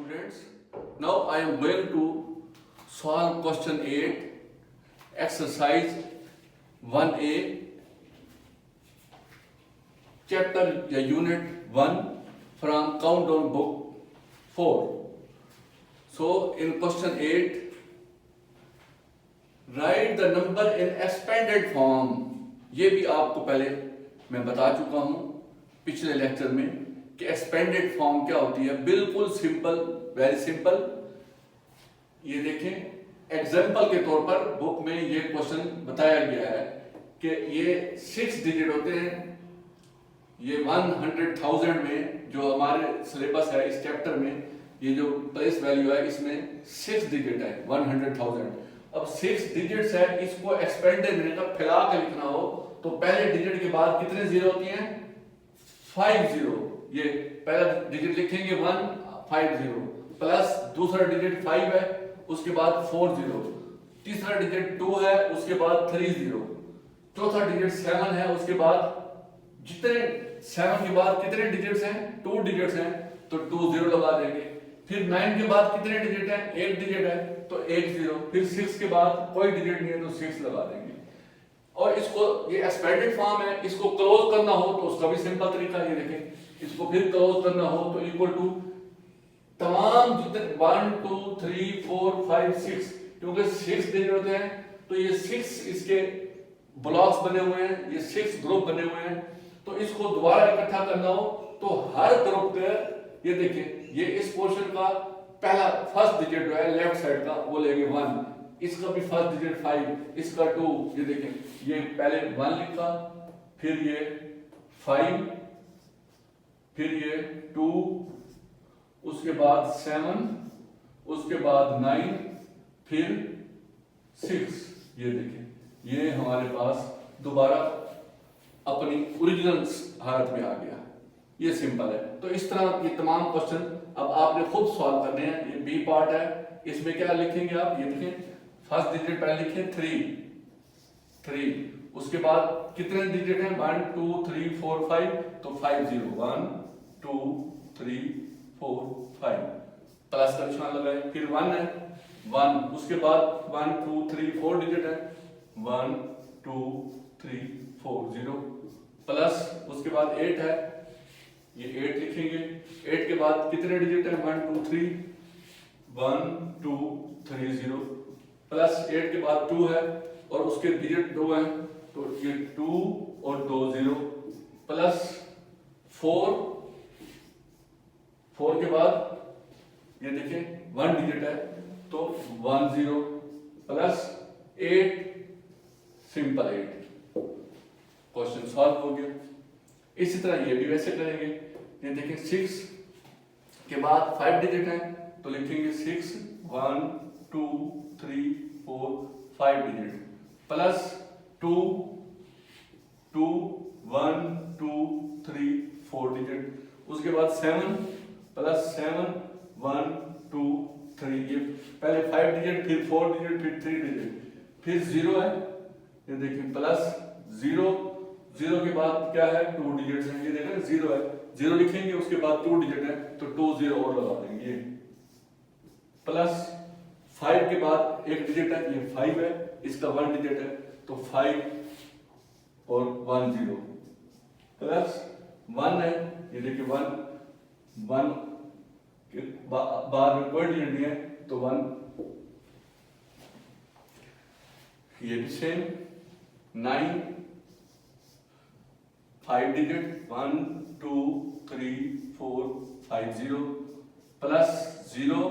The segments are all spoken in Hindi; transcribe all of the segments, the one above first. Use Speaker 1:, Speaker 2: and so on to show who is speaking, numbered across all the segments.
Speaker 1: students. Now I am going to solve question 8, exercise 1A, chapter unit 1 from Countdown book 4. So in question 8, write the number in expanded form. ये भी आपको पहले मैं बता चुका हूँ पिछले लेक्चर में कि एक्सपेंडेड फॉर्म क्या होती है। बिल्कुल सिंपल, वेरी सिंपल। ये देखें, एग्जाम्पल के तौर पर बुक में ये क्वेश्चन बताया गया है कि ये 6 डिजिट होते हैं। ये 100,000 में जो हमारे सिलेबस है इस चैप्टर में, ये जो प्लेस वैल्यू है इसमें 6 डिजिट है 100,000। अब 6 डिजिट्स है, इसको एक्सपेंडेड में फैला के लिखना हो तो पहले डिजिट के बाद कितने जीरो होती हैं? 5 जीरो। ये पहला डिजिट लिखेंगे 150 प्लस दूसरा डिजिट 5 है, उसके बाद 40, तीसरा डिजिट 2 है, उसके बाद 30, चौथा डिजिट 7 है, उसके बाद जितने 7 के बाद कितने डिजिट्स हैं? 2 डिजिट्स हैं तो 20 लगा देंगे। फिर 9 के बाद कितने डिजिट हैं? 1 डिजिट है तो 10। फिर 6 के बाद कोई डिजिट नहीं है तो 6 लगा देंगे। और इसको, ये एक्सपेंडेड फॉर्म है, इसको क्लोज करना हो तो उसका भी सिंपल तरीका ये देखें। इसको फिर क्लोज करना हो तो इक्वल टू तमाम जितने 1 2 3 4 5 6, क्योंकि 6 डिजिट होते हैं तो ये 6 इसके ब्लॉक्स बने हुए हैं, ये 6 ग्रुप बने हुए हैं। तो इसको दोबारा इकट्ठा करना हो तो हर ग्रुप के, ये देखिए, ये इस पोर्शन का पहला फर्स्ट डिजिट जो है लेफ्ट साइड का वो लेंगे 1, इसका भी फर्स्ट डिजिट 5, इसका 2। ये देखें, ये पहले 1 लिखा, फिर ये 5, फिर ये 2, उसके बाद 7, उसके बाद 9, फिर 6। ये देखें, ये हमारे पास दोबारा अपनी ओरिजिनल हालत में आ गया। ये सिंपल है। तो इस तरह ये तमाम क्वेश्चन अब आपने खुद सॉल्व करने हैं। ये बी पार्ट है, इसमें क्या लिखेंगे आप? ये देखें, फर्स्ट डिजिट पहले लिखें 3, उसके बाद कितने डिजिट हैं? 1 2 3 4 5, तो 50, 1 2 3 4 5, प्लस का निशान लगाए। फिर 1 है, 1, उसके बाद 1 2 3 4 डिजिट है, 1 2 3 4 0, प्लस उसके बाद 8 है, ये 8 लिखेंगे। 8 के बाद कितने डिजिट है? 1 2 3, 1 2 3 0, प्लस 8 के बाद 2 है और उसके डिजिट 2 हैं तो ये 2 और 2 0, प्लस 4 के बाद ये देखें 1 डिजिट है तो 1 0, प्लस 8, सिंपल 8। क्वेश्चन सॉल्व हो गया। इसी तरह ये भी वैसे करेंगे। ये देखें, 6 के बाद 5 डिजिट है तो लिखेंगे 6 1 2 3 4 5 डिजिट, प्लस 2 2 1 2 3 4 डिजिट, उसके बाद 7 प्लस 7 1 2 3, ये पहले 5 डिजिट, फिर 4 डिजिट, फिर 3 डिजिट, फिर 0 है। ये देखिए, प्लस 0 के बाद क्या है? 2 डिजिट्स हैं। ये देखें 0 है, 0 लिखेंगे, उसके बाद 2 डिजिट है तो 2 0 और लगा देंगे। प्लस 5 के बाद एक डिजिट है, ये 5 है, इसका 1 डिजिट है तो 5 और 1 0, प्लस 1 है, ये देखिए 1 के बाद में कोई डिजिट नहीं है तो 1। ये भी सेम 9, 5 डिजिट 1 2 3 4 5 0, प्लस 0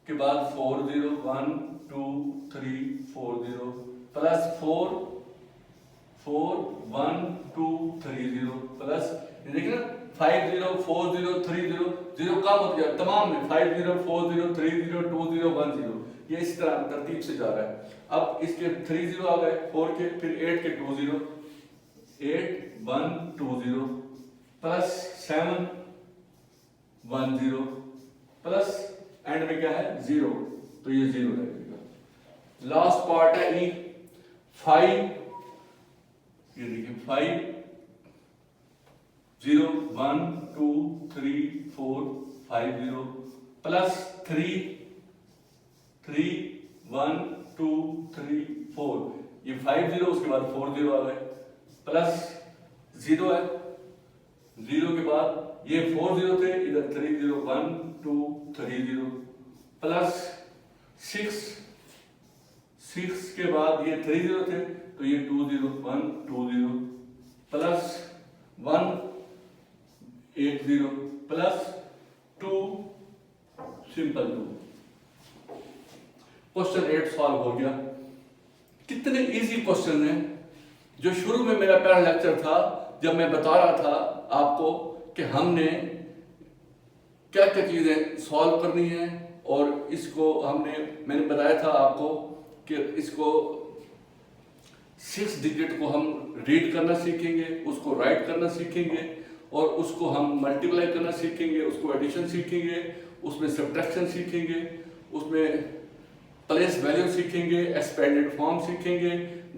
Speaker 1: के बाद 4 0 1 2 3 4 0, प्लस 4 1 2 3 0, प्लस ये देखिए ना 5 0 4 0 3 0, 0 कम हो गया तमाम में, 5 0 4 0 3 0 2 0 1 0। ये इस तरह तरतीब से जा रहा है। अब इसके 3 0 आ गए, 4 के, फिर 8 के 2 0, 8 1 2 0, प्लस 7 1 0, प्लस एंड में क्या है? 0, तो ये 0 लगेगा। लास्ट पार्ट है ई 5, ये देखिए 5 0 1 2 3 4 5 0, प्लस 3 3 1 2 3 4, ये 5 0, उसके बाद 4 0 आ गए, प्लस 0 है, 0 के बाद ये 4 0 थे, इधर 3 0 1 2 3 0, प्लस 6 6 के बाद ये 3 0 थे, तो ये 2 0 1 2 0, plus 1 8 0, plus 2 simple 2। Question 8 solve हो गया। कितने इजी क्वेश्चन हैं, जो शुरू में मेरा पहला लेक्चर था जब मैं बता रहा था आपको कि हमने क्या क्या चीजें सॉल्व करनी है, और इसको मैंने बताया था आपको कि इसको 6 डिजिट को हम रीड करना सीखेंगे, उसको राइट करना सीखेंगे, और उसको हम मल्टीप्लाई करना सीखेंगे, उसको एडिशन सीखेंगे, उसमें सब्ट्रैक्शन सीखेंगे, उसमें प्लेस वैल्यू सीखेंगे, एक्सपेंडेड फॉर्म सीखेंगे,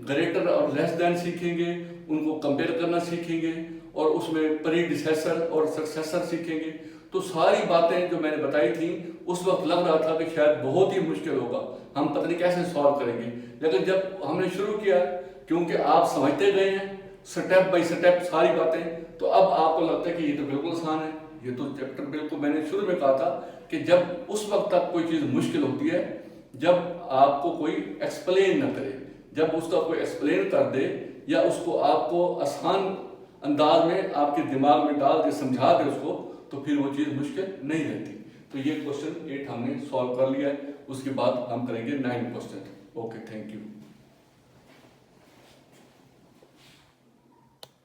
Speaker 1: ग्रेटर और लेस देन सीखेंगे, उनको कंपेयर करना सीखेंगे, और उसमें प्रीडिसेसर और सक्सेसर सीखेंगे। तो सारी बातें जो मैंने बताई थी उस वक्त लग रहा था कि शायद बहुत ही मुश्किल होगा, हम पता नहीं कैसे सॉल्व करेंगे, लेकिन जब हमने शुरू किया, क्योंकि आप समझते गए हैं स्टेप बाय स्टेप सारी बातें, तो अब आपको लगता है कि ये तो बिल्कुल आसान है, ये तो चैप्टर बिल्कुल, मैंने शुरू में कहा था कि जब उस वक्त तक कोई चीज़ मुश्किल होती है जब आपको कोई एक्सप्लेन ना करे, जब उसका कोई एक्सप्लेन कर दे या उसको आपको आसान अंदाज में आपके दिमाग में डाल दे, समझा दे उसको, तो फिर वो चीज़ मुश्किल नहीं रहती। तो ये क्वेश्चन 8 हमने सॉल्व कर लिया है, उसके बाद हम करेंगे 9 क्वेश्चन। Okay, thank you.